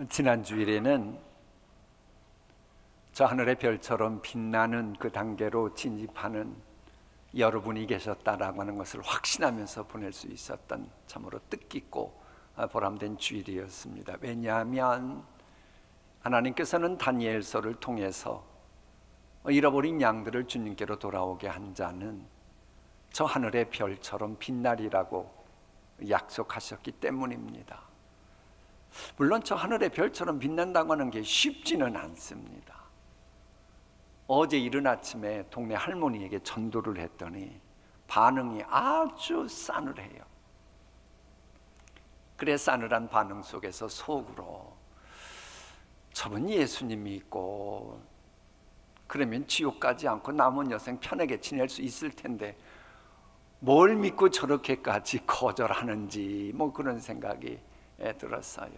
지난 주일에는 저 하늘의 별처럼 빛나는 그 단계로 진입하는 여러분이 계셨다라고 하는 것을 확신하면서 보낼 수 있었던 참으로 뜻깊고 보람된 주일이었습니다. 왜냐하면 하나님께서는 다니엘서를 통해서 잃어버린 양들을 주님께로 돌아오게 한 자는 저 하늘의 별처럼 빛나리라고 약속하셨기 때문입니다. 물론 저 하늘의 별처럼 빛난다고 하는 게 쉽지는 않습니다. 어제 이른 아침에 동네 할머니에게 전도를 했더니 반응이 아주 싸늘해요. 그래 싸늘한 반응 속에서 속으로 저분 예수님이 있고 그러면 지옥 가지 않고 남은 여생 편하게 지낼 수 있을 텐데 뭘 믿고 저렇게까지 거절하는지 그런 생각이 들었어요.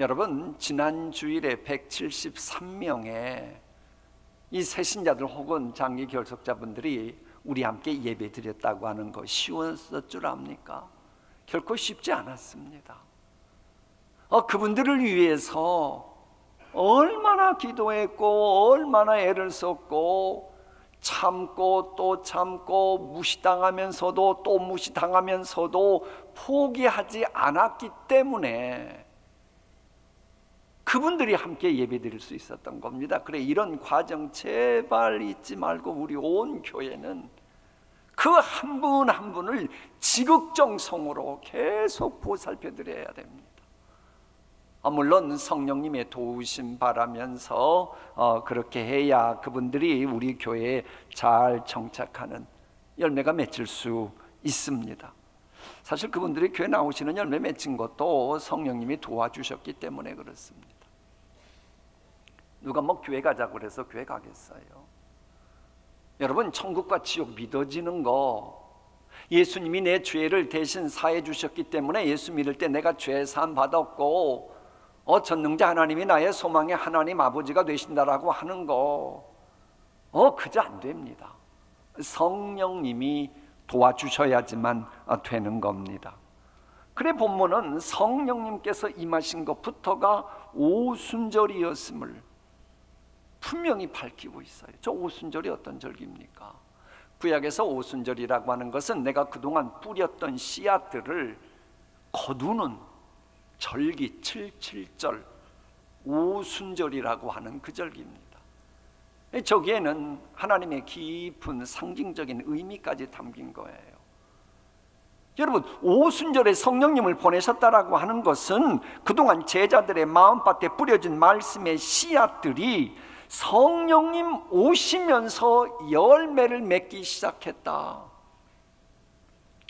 여러분, 지난 주일에 173명의 이 새신자들 혹은 장기 결석자분들이 우리 함께 예배 드렸다고 하는 거 쉬웠을 줄 압니까? 결코 쉽지 않았습니다. 그분들을 위해서 얼마나 기도했고 얼마나 애를 썼고 참고 또 참고 무시당하면서도 또 무시당하면서도 포기하지 않았기 때문에 그분들이 함께 예배드릴 수 있었던 겁니다. 그래, 이런 과정 제발 잊지 말고 우리 온 교회는 그 한 분 한 분을 지극정성으로 계속 보살펴 드려야 됩니다. 물론 성령님의 도우심 바라면서 그렇게 해야 그분들이 우리 교회에 잘 정착하는 열매가 맺힐 수 있습니다. 사실 그분들이 교회 나오시는 열매 맺힌 것도 성령님이 도와주셨기 때문에 그렇습니다. 누가 교회 가자고 그래서 교회 가겠어요? 여러분, 천국과 지옥 믿어지는 거, 예수님이 내 죄를 대신 사해 주셨기 때문에 예수 믿을 때 내가 죄 사함 받았고 전능자 하나님이 나의 소망의 하나님 아버지가 되신다라고 하는 거 그저 안 됩니다. 성령님이 도와주셔야지만 되는 겁니다. 그래, 본문은 성령님께서 임하신 것부터가 오순절이었음을 분명히 밝히고 있어요. 저 오순절이 어떤 절기입니까? 구약에서 오순절이라고 하는 것은 내가 그동안 뿌렸던 씨앗들을 거두는 절기, 77절 오순절이라고 하는 그 절기입니다. 저기에는 하나님의 깊은 상징적인 의미까지 담긴 거예요. 여러분, 오순절에 성령님을 보내셨다라고 하는 것은 그동안 제자들의 마음밭에 뿌려진 말씀의 씨앗들이 성령님 오시면서 열매를 맺기 시작했다,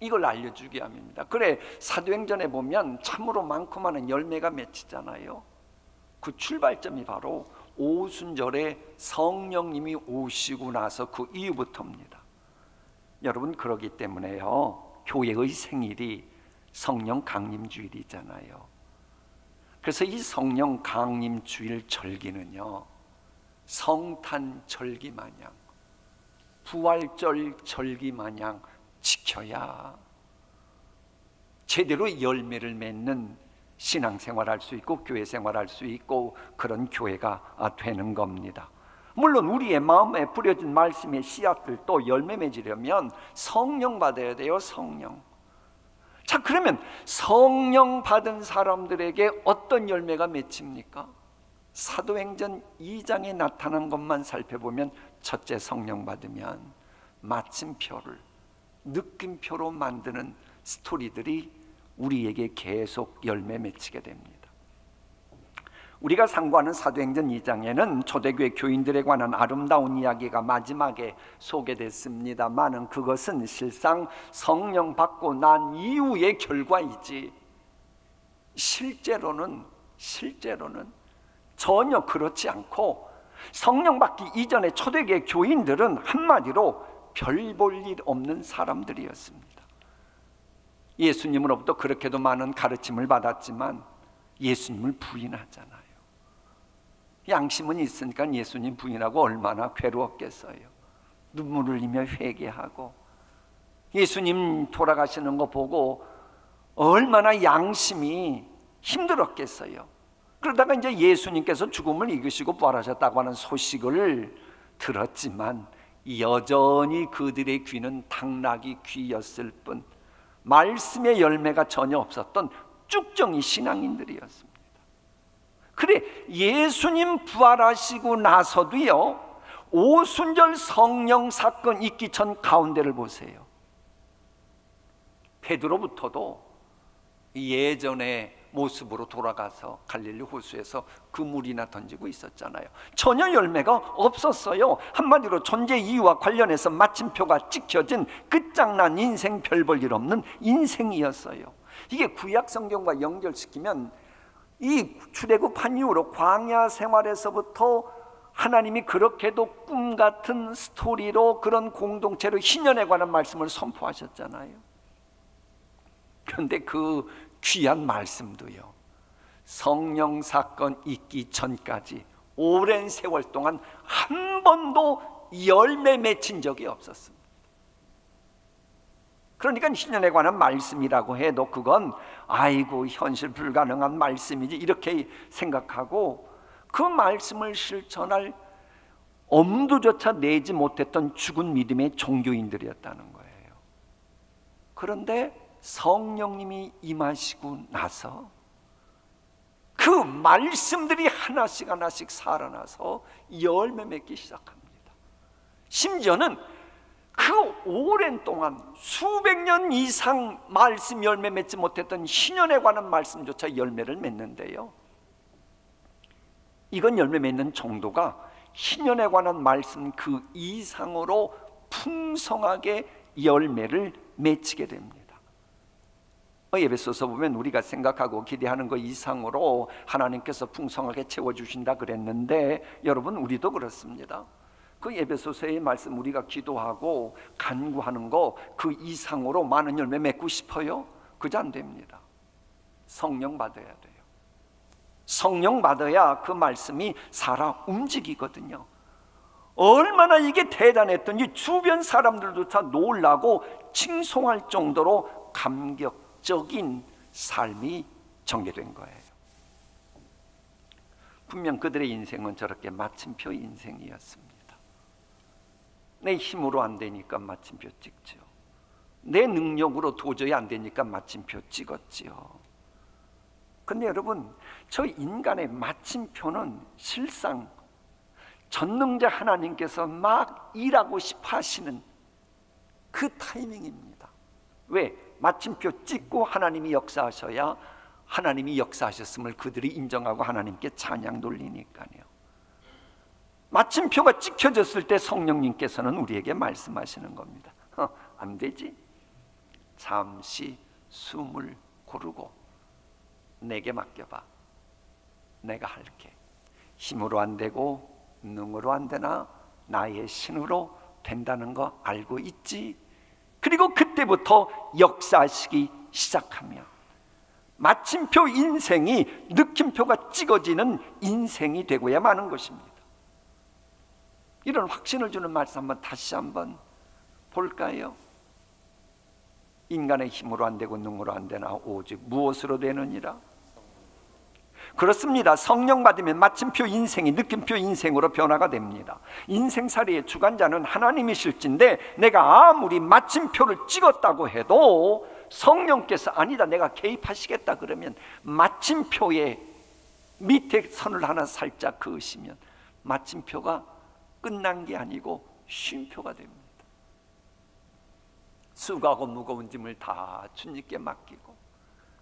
이걸 알려주게 합니다. 그래, 사도행전에 보면 참으로 많고 많은 열매가 맺히잖아요. 그 출발점이 바로 오순절에 성령님이 오시고 나서 그 이후부터입니다. 여러분, 그러기 때문에요, 교회의 생일이 성령 강림주일이잖아요. 그래서 이 성령 강림주일 절기는요, 성탄 절기 마냥, 부활절 절기 마냥 지켜야 제대로 열매를 맺는 신앙생활할 수 있고 교회 생활할 수 있고 그런 교회가 되는 겁니다. 물론 우리의 마음에 뿌려진 말씀의 씨앗들도 열매 맺으려면 성령 받아야 돼요. 성령. 자, 그러면 성령 받은 사람들에게 어떤 열매가 맺힙니까? 사도행전 2장에 나타난 것만 살펴보면 첫째, 성령 받으면 마침표를 느낌표로 만드는 스토리들이 우리에게 계속 열매 맺히게 됩니다. 우리가 상고하는 사도행전 2장에는 초대교회 교인들에 관한 아름다운 이야기가 마지막에 소개됐습니다만은 그것은 실상 성령 받고 난 이후의 결과이지 실제로는 전혀 그렇지 않고, 성령 받기 이전에 초대교회 교인들은 한마디로 별 볼 일 없는 사람들이었습니다. 예수님으로부터 그렇게도 많은 가르침을 받았지만 예수님을 부인하잖아요. 양심은 있으니까 예수님 부인하고 얼마나 괴로웠겠어요. 눈물을 흘리며 회개하고 예수님 돌아가시는 거 보고 얼마나 양심이 힘들었겠어요. 그러다가 이제 예수님께서 죽음을 이기시고 부활하셨다고 하는 소식을 들었지만 여전히 그들의 귀는 당나귀 귀였을 뿐 말씀의 열매가 전혀 없었던 쭉정이 신앙인들이었습니다. 그래, 예수님 부활하시고 나서도요, 오순절 성령 사건 있기 전 가운데를 보세요. 베드로부터도 예전의 모습으로 돌아가서 갈릴리 호수에서 그물이나 던지고 있었잖아요. 전혀 열매가 없었어요. 한마디로 존재 이유와 관련해서 마침표가 찍혀진 끝장난 인생, 별 볼 일 없는 인생이었어요. 이게 구약 성경과 연결시키면 이 출애굽한 이후로 광야 생활에서부터 하나님이 그렇게도 꿈 같은 스토리로 그런 공동체로 희년에 관한 말씀을 선포하셨잖아요. 그런데 그 귀한 말씀도요, 성령 사건 있기 전까지 오랜 세월 동안 한 번도 열매 맺힌 적이 없었습니다. 그러니까 희년에 관한 말씀이라고 해도 그건 아이고 현실 불가능한 말씀이지 이렇게 생각하고 그 말씀을 실천할 엄두조차 내지 못했던 죽은 믿음의 종교인들이었다는 거예요. 그런데 성령님이 임하시고 나서 그 말씀들이 하나씩 하나씩 살아나서 열매 맺기 시작합니다. 심지어는 그 오랜 동안 수백 년 이상 말씀 열매 맺지 못했던 희년에 관한 말씀조차 열매를 맺는데요, 이건 열매 맺는 정도가 희년에 관한 말씀 그 이상으로 풍성하게 열매를 맺히게 됩니다. 에베소서 보면 우리가 생각하고 기대하는 것 이상으로 하나님께서 풍성하게 채워주신다 그랬는데, 여러분 우리도 그렇습니다. 그 에베소서의 말씀 우리가 기도하고 간구하는 거 그 이상으로 많은 열매 맺고 싶어요? 그저 안 됩니다. 성령 받아야 돼요. 성령 받아야 그 말씀이 살아 움직이거든요. 얼마나 이게 대단했던지 주변 사람들조차 놀라고 칭송할 정도로 감격적인 삶이 전개된 거예요. 분명 그들의 인생은 저렇게 마침표 인생이었습니다. 내 힘으로 안 되니까 마침표 찍죠. 내 능력으로 도저히 안 되니까 마침표 찍었지요. 근데 여러분, 저 인간의 마침표는 실상 전능자 하나님께서 막 일하고 싶어 하시는 그 타이밍입니다. 왜? 마침표 찍고 하나님이 역사하셔야 하나님이 역사하셨음을 그들이 인정하고 하나님께 찬양 돌리니까요. 마침표가 찍혀졌을 때 성령님께서는 우리에게 말씀하시는 겁니다. 안 되지? 잠시 숨을 고르고 내게 맡겨봐. 내가 할게. 힘으로 안 되고 능으로 안 되나 나의 신으로 된다는 거 알고 있지? 그리고 그때부터 역사하시기 시작하며 마침표 인생이 느낌표가 찍어지는 인생이 되고야 마는 것입니다. 이런 확신을 주는 말씀 다시 한번 볼까요? 인간의 힘으로 안 되고 능으로 안 되나 오직 무엇으로 되느니라? 그렇습니다. 성령 받으면 마침표 인생이 느낌표 인생으로 변화가 됩니다. 인생살이의 주관자는 하나님이실진데 내가 아무리 마침표를 찍었다고 해도 성령께서 아니다 내가 개입하시겠다 그러면 마침표에 밑에 선을 하나 살짝 그으시면 마침표가 끝난 게 아니고 쉼표가 됩니다. 수고하고 무거운 짐을 다 주님께 맡기고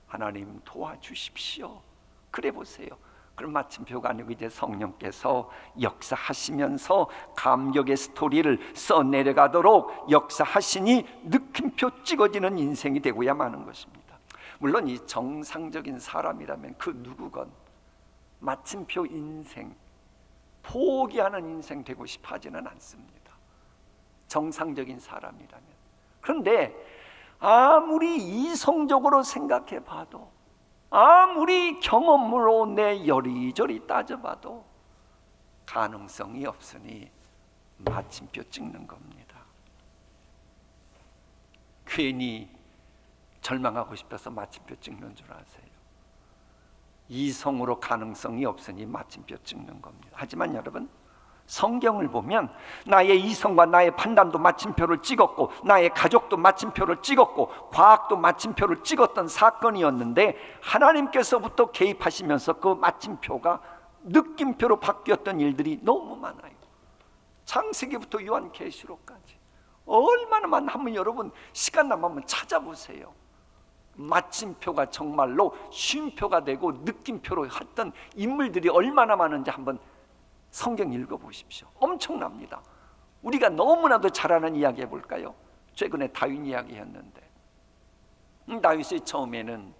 하나님 도와주십시오. 그래 보세요. 그럼 마침표가 아니고 이제 성령께서 역사하시면서 감격의 스토리를 써내려가도록 역사하시니 느낌표 찍어지는 인생이 되고야 마는 것입니다. 물론 이 정상적인 사람이라면 그 누구건 마침표 인생, 포기하는 인생 되고 싶어 하지는 않습니다. 정상적인 사람이라면. 그런데 아무리 이성적으로 생각해 봐도 아무리 경험으로 내 여리저리 따져봐도 가능성이 없으니 마침표 찍는 겁니다. 괜히 절망하고 싶어서 마침표 찍는 줄 아세요? 이성으로 가능성이 없으니 마침표 찍는 겁니다. 하지만 여러분, 성경을 보면 나의 이성과 나의 판단도 마침표를 찍었고, 나의 가족도 마침표를 찍었고, 과학도 마침표를 찍었던 사건이었는데, 하나님께서부터 개입하시면서 그 마침표가 느낌표로 바뀌었던 일들이 너무 많아요. 창세기부터 요한계시록까지 얼마나 많나. 한번 여러분 시간 남으면 찾아보세요. 마침표가 정말로 쉼표가 되고 느낌표로 했던 인물들이 얼마나 많은지 한번 성경 읽어보십시오. 엄청납니다. 우리가 너무나도 잘 아는 이야기 해볼까요? 최근에 다윗 이야기였는데, 다윗이 처음에는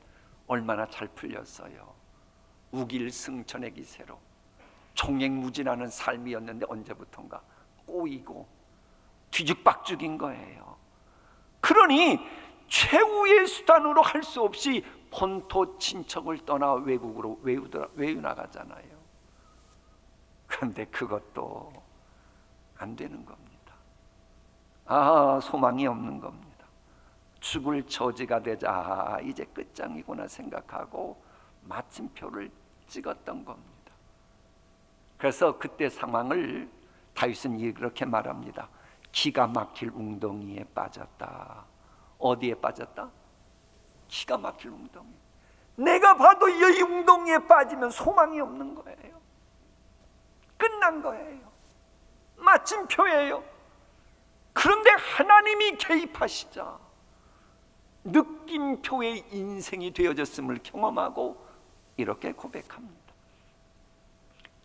얼마나 잘 풀렸어요. 우길승천의 기세로 총행무진하는 삶이었는데 언제부턴가 꼬이고 뒤죽박죽인 거예요. 그러니 최후의 수단으로 할 수 없이 본토 친척을 떠나 외국으로 외유 나가잖아요. 그런데 그것도 안 되는 겁니다. 소망이 없는 겁니다. 죽을 처지가 되자 이제 끝장이구나 생각하고 마침표를 찍었던 겁니다. 그래서 그때 상황을 다윗은 이렇게 말합니다. 기가 막힐 웅덩이에 빠졌다. 어디에 빠졌다? 기가 막힐 웅덩이. 내가 봐도 이 웅덩이에 빠지면 소망이 없는 거예요. 끝난 거예요. 마침표예요. 그런데 하나님이 개입하시자 느낌표의 인생이 되어졌음을 경험하고 이렇게 고백합니다.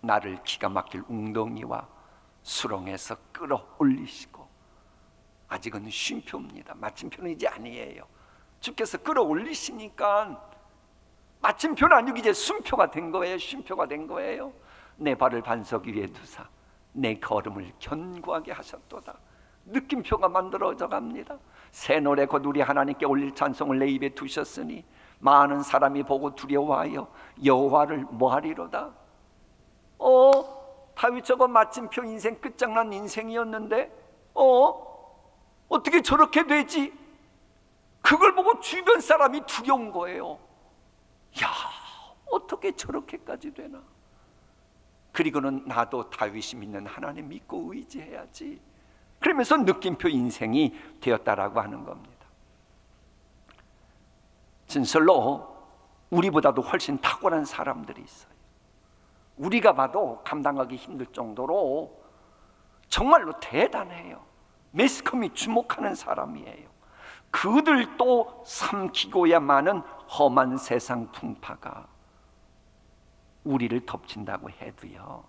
나를 기가 막힐 웅덩이와 수렁에서 끌어올리시고, 아직은 쉼표입니다. 마침표는 이제 아니에요. 주께서 끌어올리시니까 마침표는 아니고 이제 순표가 된 거예요. 쉼표가 된 거예요. 내 발을 반석 위에 두사 내 걸음을 견고하게 하셨도다. 느낌표가 만들어져 갑니다. 새 노래 곧 우리 하나님께 올릴 찬송을 내 입에 두셨으니 많은 사람이 보고 두려워하여 여호와를 뭐하리로다. 다윗 저거 마침표 인생 끝장난 인생이었는데 어떻게 저렇게 되지? 그걸 보고 주변 사람이 두려운 거예요. 야, 어떻게 저렇게까지 되나? 그리고는 나도 다윗이 믿는 하나님 믿고 의지해야지. 그러면서 느낌표 인생이 되었다라고 하는 겁니다. 진실로 우리보다도 훨씬 탁월한 사람들이 있어요. 우리가 봐도 감당하기 힘들 정도로 정말로 대단해요. 매스컴이 주목하는 사람이에요. 그들도 삼키고야만은 험한 세상 풍파가 우리를 덮친다고 해도요,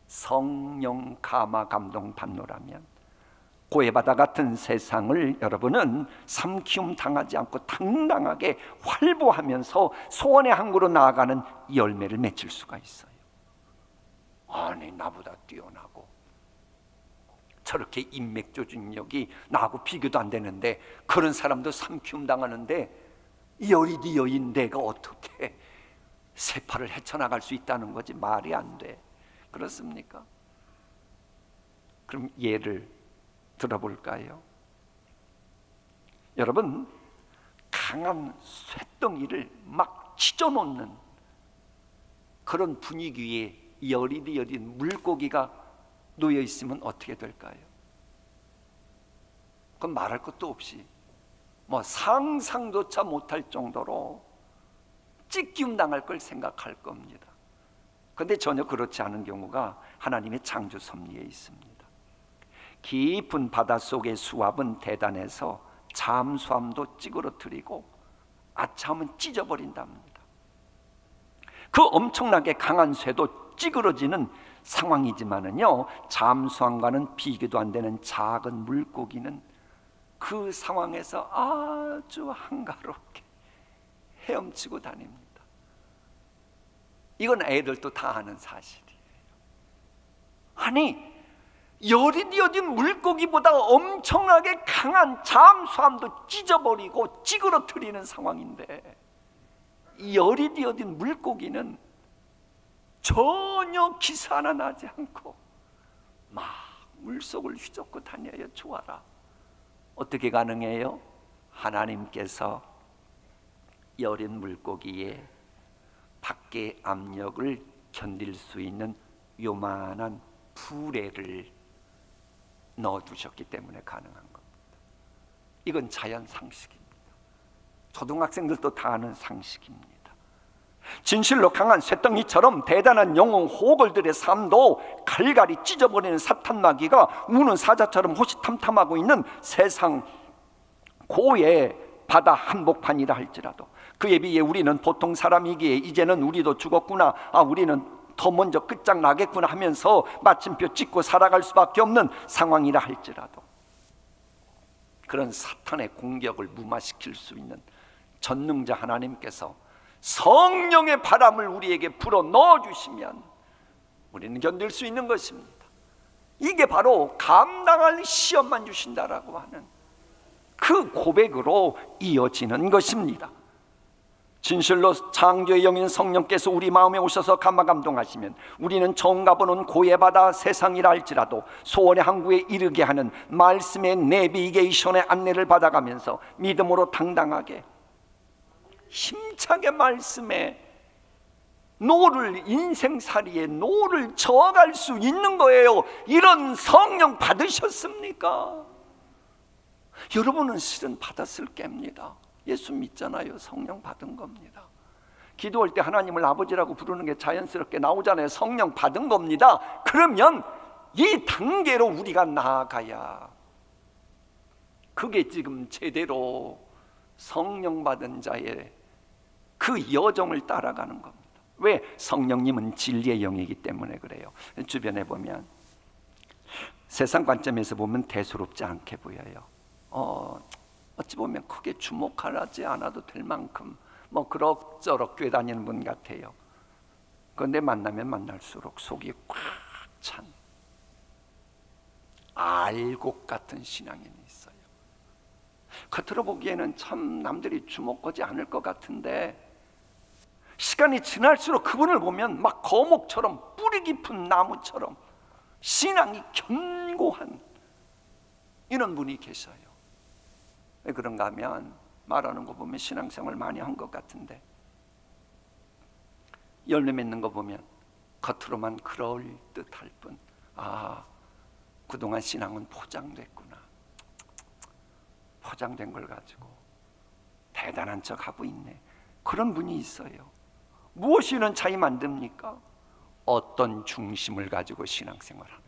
성령 감화 감동 받노라면 고해바다 같은 세상을 여러분은 삼키움 당하지 않고 당당하게 활보하면서 소원의 항구로 나아가는 열매를 맺을 수가 있어요. 아니, 나보다 뛰어나고 저렇게 인맥 조직력이 나하고 비교도 안 되는데 그런 사람도 삼키움 당하는데 여리디 여인 내가 어떻게 세파를 헤쳐나갈 수 있다는 거지. 말이 안 돼. 그렇습니까? 그럼 예를 들어볼까요? 여러분, 강한 쇳덩이를 막 찢어놓는 그런 분위기에 여리디 여린 물고기가 놓여 있으면 어떻게 될까요? 그건 말할 것도 없이 상상조차 못할 정도로 찢기움 당할 걸 생각할 겁니다. 그런데 전혀 그렇지 않은 경우가 하나님의 창조 섭리에 있습니다. 깊은 바닷속의 수압은 대단해서 잠수함도 찌그러뜨리고 아차하면 찢어버린답니다. 그 엄청나게 강한 쇠도 찌그러지는 상황이지만은요, 잠수함과는 비교도 안 되는 작은 물고기는 그 상황에서 아주 한가롭게 헤엄치고 다닙니다. 이건 애들도 다 아는 사실이에요. 아니, 여린 물고기보다 엄청나게 강한 잠수함도 찢어버리고 찌그러뜨리는 상황인데, 여린 물고기는 전혀 기사 하나 나지 않고 막 물속을 휘젓고 다녀요. 좋아라. 어떻게 가능해요? 하나님께서 여린 물고기에 밖의 압력을 견딜 수 있는 요만한 부레를 넣어두셨기 때문에 가능한 겁니다. 이건 자연 상식입니다. 초등학생들도 다 아는 상식입니다. 진실로 강한 쇠덩이처럼 대단한 영웅 호걸들의 삶도 갈갈이 찢어버리는 사탄마귀가 우는 사자처럼 호시탐탐하고 있는 세상 고의 바다 한복판이라 할지라도 그에 비해 우리는 보통 사람이기에 이제는 우리도 죽었구나, 우리는 더 먼저 끝장나겠구나 하면서 마침표 찍고 살아갈 수밖에 없는 상황이라 할지라도 그런 사탄의 공격을 무마시킬 수 있는 전능자 하나님께서 성령의 바람을 우리에게 불어 넣어주시면 우리는 견딜 수 있는 것입니다. 이게 바로 감당할 시험만 주신다라고 하는 그 고백으로 이어지는 것입니다. 진실로 창조의 영인 성령께서 우리 마음에 오셔서 감화감동하시면 우리는 정가 보는 고의 바다 세상이라 할지라도 소원의 항구에 이르게 하는 말씀의 내비게이션의 안내를 받아가면서 믿음으로 당당하게 힘차게 말씀에 노를, 인생살이에 노를 저어갈 수 있는 거예요. 이런 성령 받으셨습니까? 여러분은 실은 받았을 겁니다. 예수 믿잖아요. 성령 받은 겁니다. 기도할 때 하나님을 아버지라고 부르는 게 자연스럽게 나오잖아요. 성령 받은 겁니다. 그러면 이 단계로 우리가 나아가야 그게 지금 제대로 성령 받은 자의 그 여정을 따라가는 겁니다. 왜? 성령님은 진리의 영이기 때문에 그래요. 주변에 보면 세상 관점에서 보면 대수롭지 않게 보여요. 어찌 보면 크게 주목하지 않아도 될 만큼 뭐 그럭저럭 교회 다니는 분 같아요. 그런데 만나면 만날수록 속이 꽉 찬 알곡 같은 신앙인이 있어요. 겉으로 보기에는 참 남들이 주목하지 않을 것 같은데 시간이 지날수록 그분을 보면 막 거목처럼 뿌리 깊은 나무처럼 신앙이 견고한 이런 분이 계셔요. 왜 그런가 하면 말하는 거 보면 신앙생활 많이 한 것 같은데 열매 맺는 거 보면 겉으로만 그럴 듯할 뿐 그동안 신앙은 포장됐구나. 포장된 걸 가지고 대단한 척 하고 있네. 그런 분이 있어요. 무엇이 이런 차이 만듭니까? 어떤 중심을 가지고 신앙생활 하느냐.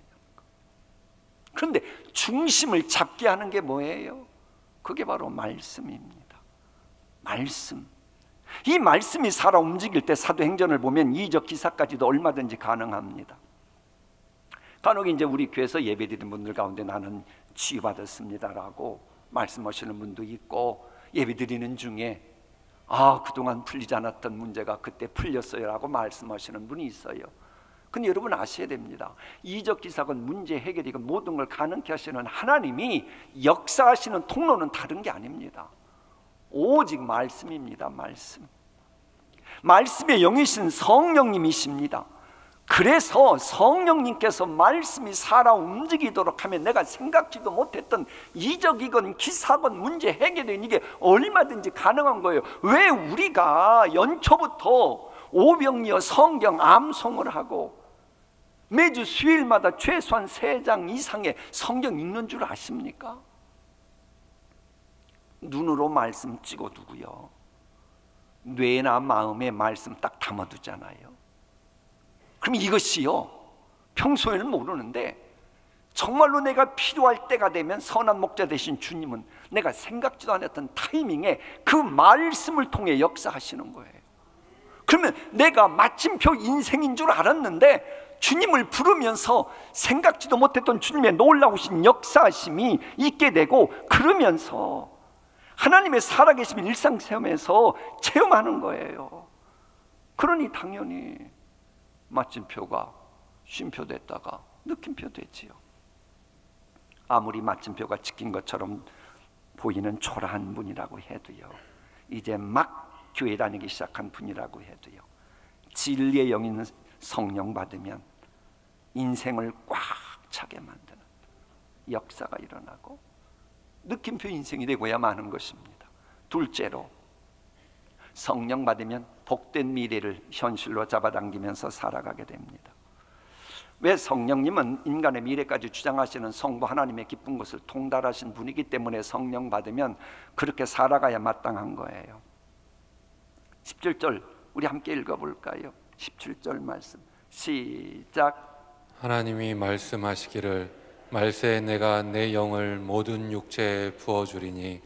그런데 중심을 잡게 하는 게 뭐예요? 그게 바로 말씀입니다. 말씀. 이 말씀이 살아 움직일 때 사도행전을 보면 이적 기사까지도 얼마든지 가능합니다. 간혹 이제 우리 교회에서 예배드리는 분들 가운데 나는 치유받았습니다라고 말씀하시는 분도 있고 예배드리는 중에 그동안 풀리지 않았던 문제가 그때 풀렸어요 라고 말씀하시는 분이 있어요. 근데 여러분 아셔야 됩니다. 이적 기사건 문제 해결이건 모든 걸 가능케 하시는 하나님이 역사하시는 통로는 다른 게 아닙니다. 오직 말씀입니다. 말씀의 영이신 성령님이십니다. 그래서 성령님께서 말씀이 살아 움직이도록 하면 내가 생각지도 못했던 이적이건 기사건 문제 해결은 이게 얼마든지 가능한 거예요. 왜 우리가 연초부터 오병이어 성경 암송을 하고 매주 수요일마다 최소한 3장 이상의 성경 읽는 줄 아십니까? 눈으로 말씀 찍어두고요 뇌나 마음에 말씀 딱 담아두잖아요. 그럼 이것이요 평소에는 모르는데 정말로 내가 필요할 때가 되면 선한 목자 되신 주님은 내가 생각지도 않았던 타이밍에 그 말씀을 통해 역사하시는 거예요. 그러면 내가 마침표 인생인 줄 알았는데 주님을 부르면서 생각지도 못했던 주님의 놀라우신 역사하심이 있게 되고 그러면서 하나님의 살아계심을 일상체험에서 체험하는 거예요. 그러니 당연히 마침표가 쉼표 됐다가 느낌표 되지요. 아무리 마침표가 찍힌 것처럼 보이는 초라한 분이라고 해도요 이제 막 교회 다니기 시작한 분이라고 해도요 진리의 영인 성령 받으면 인생을 꽉 차게 만드는 역사가 일어나고 느낌표 인생이 되고야 마는 것입니다. 둘째로 성령 받으면 복된 미래를 현실로 잡아당기면서 살아가게 됩니다. 왜? 성령님은 인간의 미래까지 주장하시는 성부 하나님의 기쁜 것을 통달하신 분이기 때문에 성령 받으면 그렇게 살아가야 마땅한 거예요. 17절 우리 함께 읽어볼까요? 17절 말씀 시작. 하나님이 말씀하시기를 말세에 내가 내 영을 모든 육체에 부어주리니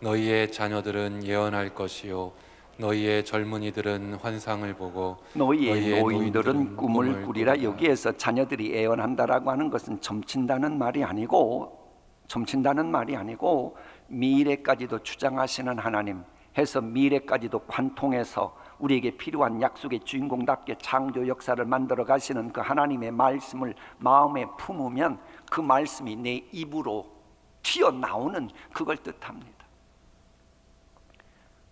너희의 자녀들은 예언할 것이요 너희의 젊은이들은 환상을 보고 너희의 노인들은 꿈을 꾸리라. 여기에서 자녀들이 예언한다라고 하는 것은 점친다는 말이 아니고 미래까지도 주장하시는 하나님 해서 미래까지도 관통해서 우리에게 필요한 약속의 주인공답게 창조 역사를 만들어 가시는 그 하나님의 말씀을 마음에 품으면 그 말씀이 내 입으로 튀어나오는 그걸 뜻합니다.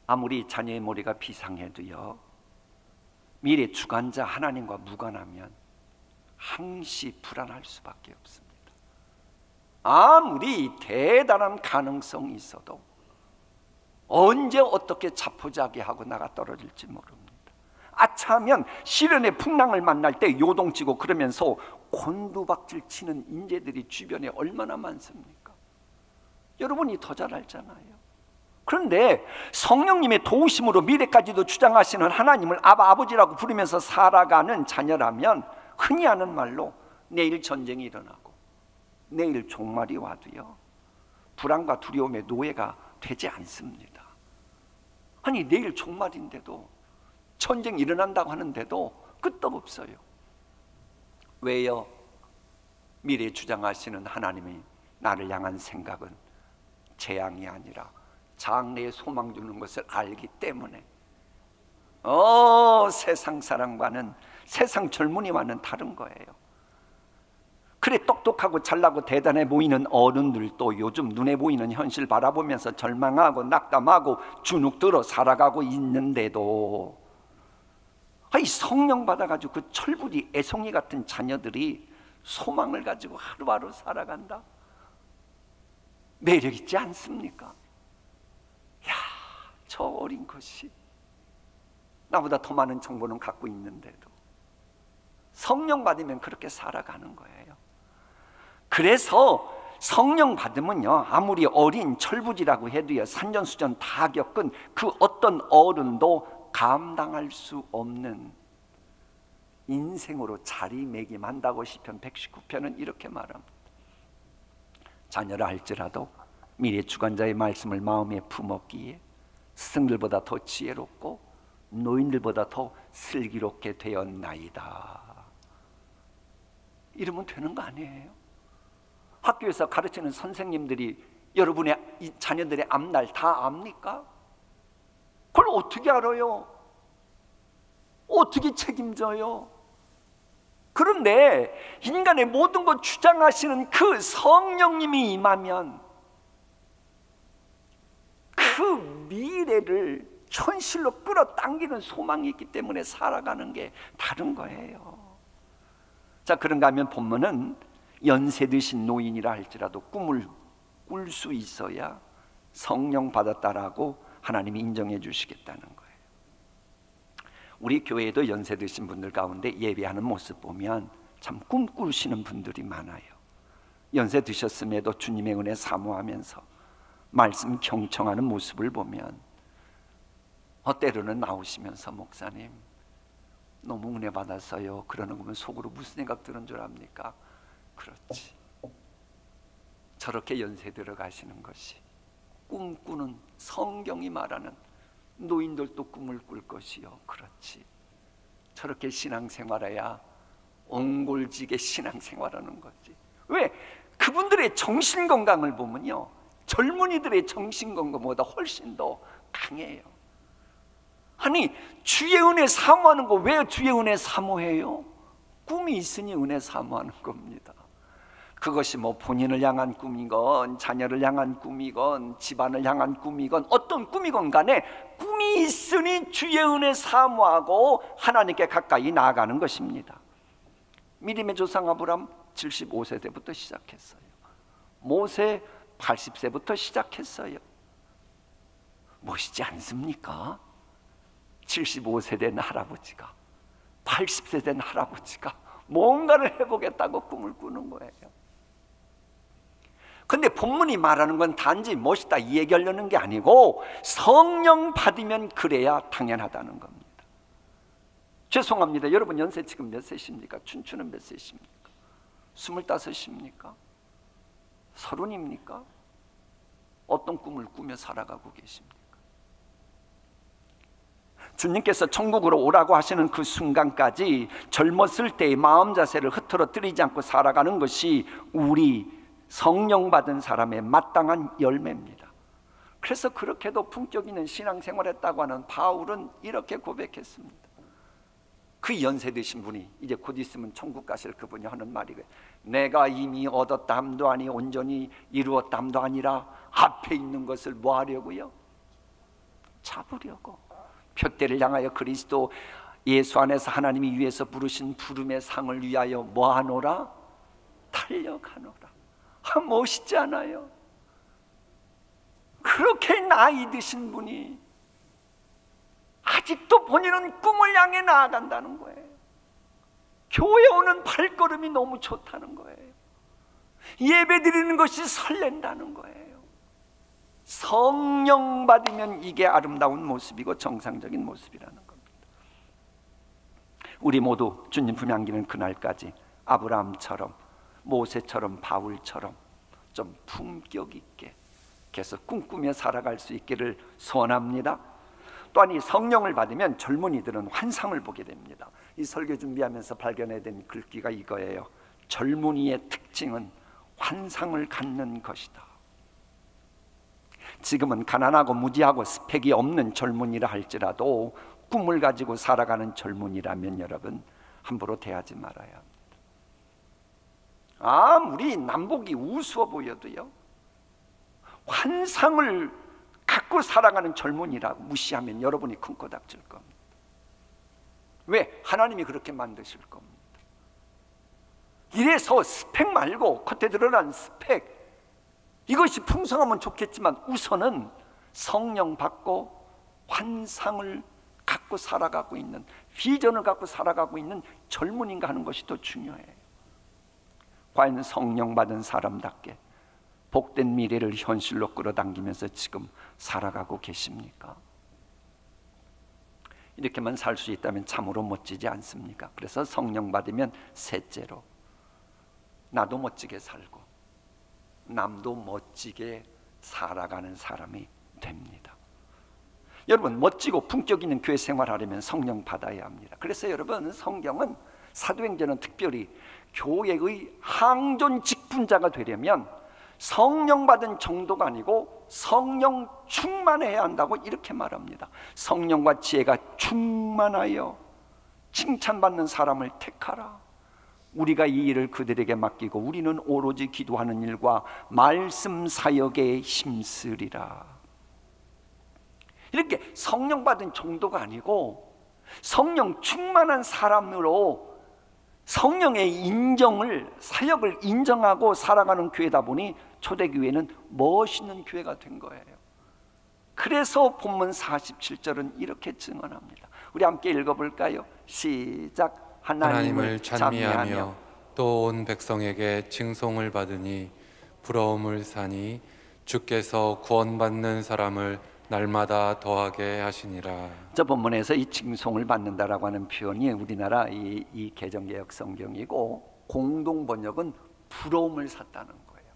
아무리 자녀의 머리가 비상해도요, 미래 주관자 하나님과 무관하면 항시 불안할 수밖에 없습니다. 아무리 대단한 가능성이 있어도 언제 어떻게 자포자기하고 나가 떨어질지 모릅니다. 아차하면 시련의 풍랑을 만날 때 요동치고 그러면서 곤두박질 치는 인재들이 주변에 얼마나 많습니까? 여러분이 더 잘 알잖아요. 그런데 성령님의 도우심으로 미래까지도 주장하시는 하나님을 아버지라고 부르면서 살아가는 자녀라면 흔히 하는 말로 내일 전쟁이 일어나고 내일 종말이 와도요, 불안과 두려움의 노예가 되지 않습니다. 아니 내일 종말인데도, 전쟁이 일어난다고 하는데도 끄떡없어요. 왜요? 미래 주장하시는 하나님이 나를 향한 생각은 재앙이 아니라 장래에 소망 주는 것을 알기 때문에 세상 사람과는, 세상 젊은이와는 다른 거예요. 그래 똑똑하고 잘나고 대단해 보이는 어른들도 요즘 눈에 보이는 현실 바라보면서 절망하고 낙담하고 주눅들어 살아가고 있는데도 성령 받아가지고 그 철부지 애송이 같은 자녀들이 소망을 가지고 하루하루 살아간다. 매력 있지 않습니까? 야, 저 어린 것이 나보다 더 많은 정보는 갖고 있는데도 성령 받으면 그렇게 살아가는 거예요. 그래서 성령 받으면요, 아무리 어린 철부지라고 해도요, 산전수전 다 겪은 그 어떤 어른도 감당할 수 없는 인생으로 자리매김한다고 시편 119편은 이렇게 말합니다. 자녀라 할지라도 미래 주관자의 말씀을 마음에 품었기에 스승들보다 더 지혜롭고 노인들보다 더 슬기롭게 되었나이다. 이러면 되는 거 아니에요? 학교에서 가르치는 선생님들이 여러분의 자녀들의 앞날 다 압니까? 그걸 어떻게 알아요? 어떻게 책임져요? 그런데 인간의 모든 것 주장하시는 그 성령님이 임하면 그 미래를 현실로 끌어당기는 소망이 있기 때문에 살아가는 게 다른 거예요. 자, 그런가 하면 본문은 연세 드신 노인이라 할지라도 꿈을 꿀 수 있어야 성령 받았다라고 하나님이 인정해 주시겠다는 거예요. 우리 교회에도 연세 드신 분들 가운데 예배하는 모습 보면 참 꿈꾸시는 분들이 많아요. 연세 드셨음에도 주님의 은혜 사모하면서 말씀 경청하는 모습을 보면 때로는 나오시면서 목사님 너무 은혜 받았어요 그러는 거면 속으로 무슨 생각 드는 줄 압니까? 그렇지, 저렇게 연세 들어가시는 것이 꿈꾸는, 성경이 말하는 노인들도 꿈을 꿀 것이요, 그렇지, 저렇게 신앙생활해야 옹골지게 신앙생활하는 거지. 왜? 그분들의 정신건강을 보면요, 젊은이들의 정신건강보다 훨씬 더 강해요. 아니 주의 은혜 사모하는 거 왜 주의 은혜 사모해요? 꿈이 있으니 은혜 사모하는 겁니다. 그것이 뭐 본인을 향한 꿈이건 자녀를 향한 꿈이건 집안을 향한 꿈이건 어떤 꿈이건 간에 꿈이 있으니 주의 은혜 사모하고 하나님께 가까이 나아가는 것입니다. 믿음의 조상 아브람 75세 때부터 시작했어요. 모세 80세부터 시작했어요. 멋있지 않습니까? 75세 된 할아버지가, 80세 된 할아버지가 뭔가를 해보겠다고 꿈을 꾸는 거예요. 근데 본문이 말하는 건 단지 멋있다 이 얘기하려는 게 아니고 성령 받으면 그래야 당연하다는 겁니다. 죄송합니다. 여러분 연세 지금 몇 세십니까? 춘추는 몇 세십니까? 25입니까? 30입니까? 어떤 꿈을 꾸며 살아가고 계십니까? 주님께서 천국으로 오라고 하시는 그 순간까지 젊었을 때의 마음 자세를 흐트러뜨리지 않고 살아가는 것이 우리 성령 받은 사람의 마땅한 열매입니다. 그래서 그렇게도 품격 있는 신앙생활했다고 하는 바울은 이렇게 고백했습니다. 그 연세 드신 분이 이제 곧 있으면 천국 가실 그분이 하는 말이, 내가 이미 얻었담도 아니 온전히 이루었담도 아니라 앞에 있는 것을 뭐 하려고요? 잡으려고. 표대를 향하여 그리스도 예수 안에서 하나님이 위에서 부르신 부름의 상을 위하여 뭐 하노라? 달려가노라. 멋있지 않아요? 그렇게 나이 드신 분이 아직도 본인은 꿈을 향해 나아간다는 거예요. 교회 오는 발걸음이 너무 좋다는 거예요. 예배 드리는 것이 설렌다는 거예요. 성령 받으면 이게 아름다운 모습이고 정상적인 모습이라는 겁니다. 우리 모두 주님 품에 안기는 그날까지 아브라함처럼, 모세처럼, 바울처럼 좀 품격 있게 계속 꿈꾸며 살아갈 수 있기를 소원합니다. 또한 이 성령을 받으면 젊은이들은 환상을 보게 됩니다. 이 설교 준비하면서 발견된 글귀가 이거예요. 젊은이의 특징은 환상을 갖는 것이다. 지금은 가난하고 무지하고 스펙이 없는 젊은이라 할지라도 꿈을 가지고 살아가는 젊은이라면 여러분 함부로 대하지 말아야 합니다. 아무리 남복이 우스워 보여도요, 환상을 갖고 살아가는 젊은이라고 무시하면 여러분이 큰 코 닥칠 겁니다. 왜? 하나님이 그렇게 만드실 겁니다. 이래서 스펙 말고 겉에 드러난 스펙, 이것이 풍성하면 좋겠지만 우선은 성령 받고 환상을 갖고 살아가고 있는, 비전을 갖고 살아가고 있는 젊은이가 하는 것이 더 중요해요. 과연 성령 받은 사람답게 복된 미래를 현실로 끌어당기면서 지금 살아가고 계십니까? 이렇게만 살 수 있다면 참으로 멋지지 않습니까? 그래서 성령 받으면 셋째로 나도 멋지게 살고 남도 멋지게 살아가는 사람이 됩니다. 여러분, 멋지고 품격 있는 교회 생활하려면 성령 받아야 합니다. 그래서 여러분, 성경은, 사도행전은 특별히 교회의 항존 직분자가 되려면 성령 받은 정도가 아니고 성령 충만해야 한다고 이렇게 말합니다. 성령과 지혜가 충만하여 칭찬받는 사람을 택하라. 우리가 이 일을 그들에게 맡기고 우리는 오로지 기도하는 일과 말씀 사역에 힘쓰리라. 이렇게 성령 받은 정도가 아니고 성령 충만한 사람으로 성령의 인정을, 사역을 인정하고 살아가는 교회다 보니 초대교회는 멋있는 교회가 된 거예요. 그래서 본문 47절은 이렇게 증언합니다. 우리 함께 읽어볼까요? 시작. 하나님을 찬미하며 또 온 백성에게 칭송을 받으니 부러움을 사니 주께서 구원받는 사람을 날마다 더하게 하시니라. 저 본문에서 이 칭송을 받는다라고 하는 표현이 우리나라 이 개정개혁 성경이고 공동 번역은 부러움을 샀다는 거예요.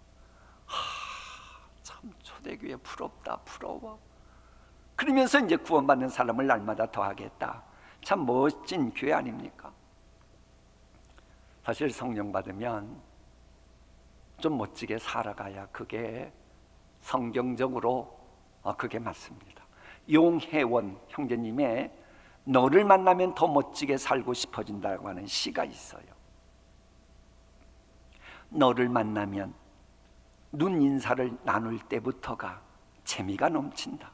참 초대교회 부럽다, 부러워. 그러면서 이제 구원받는 사람을 날마다 더하겠다. 참 멋진 교회 아닙니까? 사실 성령 받으면 좀 멋지게 살아가야 그게 성경적으로 그게 맞습니다. 용혜원 형제님의 너를 만나면 더 멋지게 살고 싶어진다고 하는 시가 있어요. 너를 만나면 눈 인사를 나눌 때부터가 재미가 넘친다.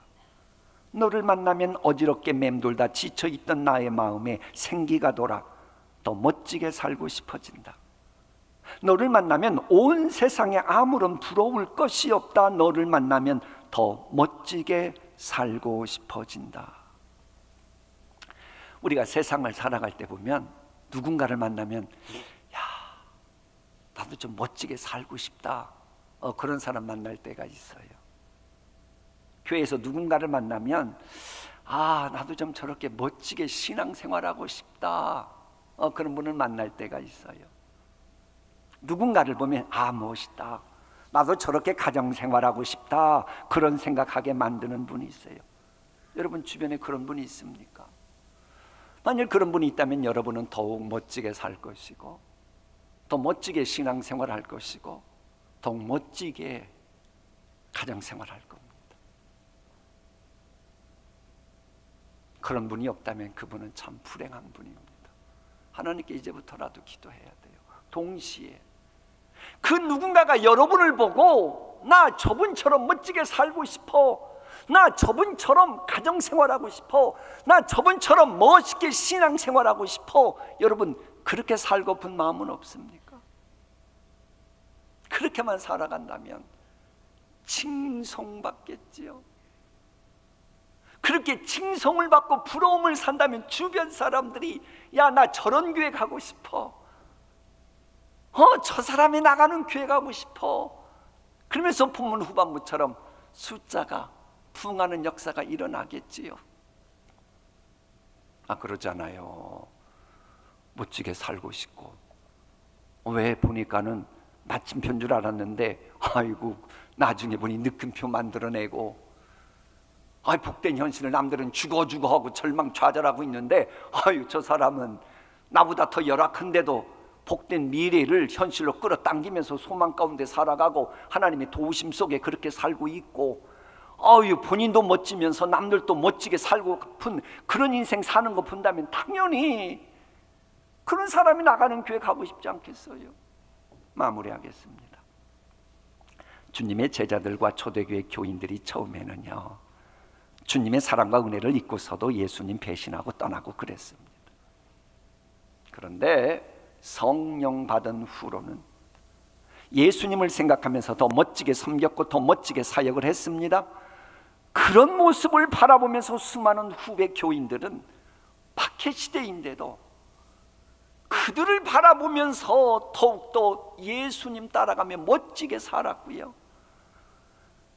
너를 만나면 어지럽게 맴돌다 지쳐있던 나의 마음에 생기가 돌아 더 멋지게 살고 싶어진다. 너를 만나면 온 세상에 아무런 부러울 것이 없다. 너를 만나면 더 멋지게 살고 싶어진다. 우리가 세상을 살아갈 때 보면 누군가를 만나면 야, 나도 좀 멋지게 살고 싶다, 그런 사람 만날 때가 있어요. 교회에서 누군가를 만나면 아, 나도 좀 저렇게 멋지게 신앙생활하고 싶다, 그런 분을 만날 때가 있어요. 누군가를 보면 아, 멋있다, 나도 저렇게 가정생활하고 싶다, 그런 생각하게 만드는 분이 있어요. 여러분 주변에 그런 분이 있습니까? 만일 그런 분이 있다면 여러분은 더욱 멋지게 살 것이고, 더 멋지게 신앙생활할 것이고, 더욱 멋지게 가정생활할 겁니다. 그런 분이 없다면 그분은 참 불행한 분입니다. 하나님께 이제부터라도 기도해야 돼요. 동시에 그 누군가가 여러분을 보고 나 저분처럼 멋지게 살고 싶어, 나 저분처럼 가정생활하고 싶어, 나 저분처럼 멋있게 신앙생활하고 싶어, 여러분 그렇게 살고픈 마음은 없습니까? 그렇게만 살아간다면 칭송받겠지요. 그렇게 칭송을 받고 부러움을 산다면 주변 사람들이 야, 나 저런 교회 가고 싶어, 저 사람이 나가는 교회 가고 싶어, 그러면서 본문 후반부처럼 숫자가 부흥하는 역사가 일어나겠지요. 그러잖아요. 멋지게 살고 싶고, 왜 보니까는 마침표인 줄 알았는데 아이고 나중에 보니 느낌표 만들어내고, 복된 현실을 남들은 죽어 하고 절망좌절하고 있는데 아유, 저 사람은 나보다 더 열악한데도 복된 미래를 현실로 끌어당기면서 소망 가운데 살아가고 하나님의 도우심 속에 그렇게 살고 있고, 본인도 멋지면서 남들도 멋지게 살고 싶은 그런 인생 사는 거 본다면 당연히 그런 사람이 나가는 교회 가고 싶지 않겠어요? 마무리하겠습니다. 주님의 제자들과 초대교회 교인들이 처음에는요, 주님의 사랑과 은혜를 잊고서도 예수님 배신하고 떠나고 그랬습니다. 그런데 성령 받은 후로는 예수님을 생각하면서 더 멋지게 섬겼고 더 멋지게 사역을 했습니다. 그런 모습을 바라보면서 수많은 후배 교인들은 박해시대인데도 그들을 바라보면서 더욱더 예수님 따라가며 멋지게 살았고요,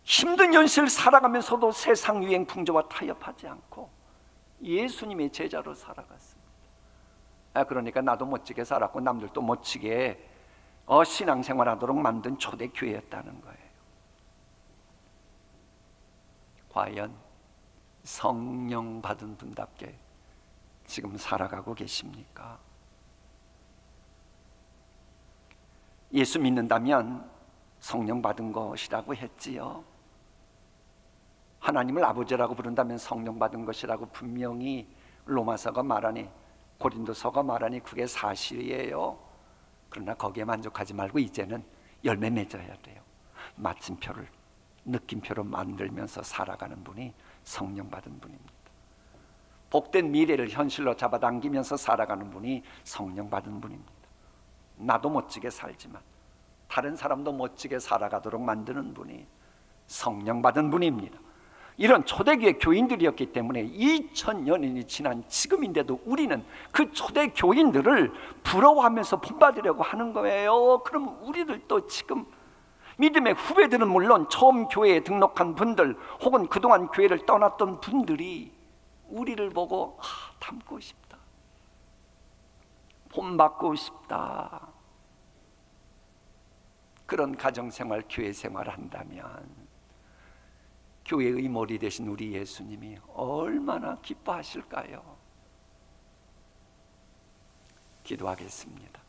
힘든 현실을 살아가면서도 세상 유행 풍조와 타협하지 않고 예수님의 제자로 살아갔습니다. 그러니까 나도 멋지게 살았고 남들도 멋지게 신앙생활하도록 만든 초대교회였다는 거예요. 과연 성령 받은 분답게 지금 살아가고 계십니까? 예수 믿는다면 성령 받은 것이라고 했지요. 하나님을 아버지라고 부른다면 성령 받은 것이라고 분명히 로마서가 말하니, 고린도서가 말하니 그게 사실이에요. 그러나 거기에 만족하지 말고 이제는 열매 맺어야 돼요. 마침표를 느낌표로 만들면서 살아가는 분이 성령 받은 분입니다. 복된 미래를 현실로 잡아당기면서 살아가는 분이 성령 받은 분입니다. 나도 멋지게 살지만 다른 사람도 멋지게 살아가도록 만드는 분이 성령 받은 분입니다. 이런 초대교회 교인들이었기 때문에 2000년이 지난 지금인데도 우리는 그 초대 교인들을 부러워하면서 본받으려고 하는 거예요. 그럼 우리를 또 지금 믿음의 후배들은 물론 처음 교회에 등록한 분들 혹은 그동안 교회를 떠났던 분들이 우리를 보고 닮고 싶다, 본받고 싶다, 그런 가정생활, 교회생활을 한다면 교회의 머리 되신 우리 예수님이 얼마나 기뻐하실까요? 기도하겠습니다.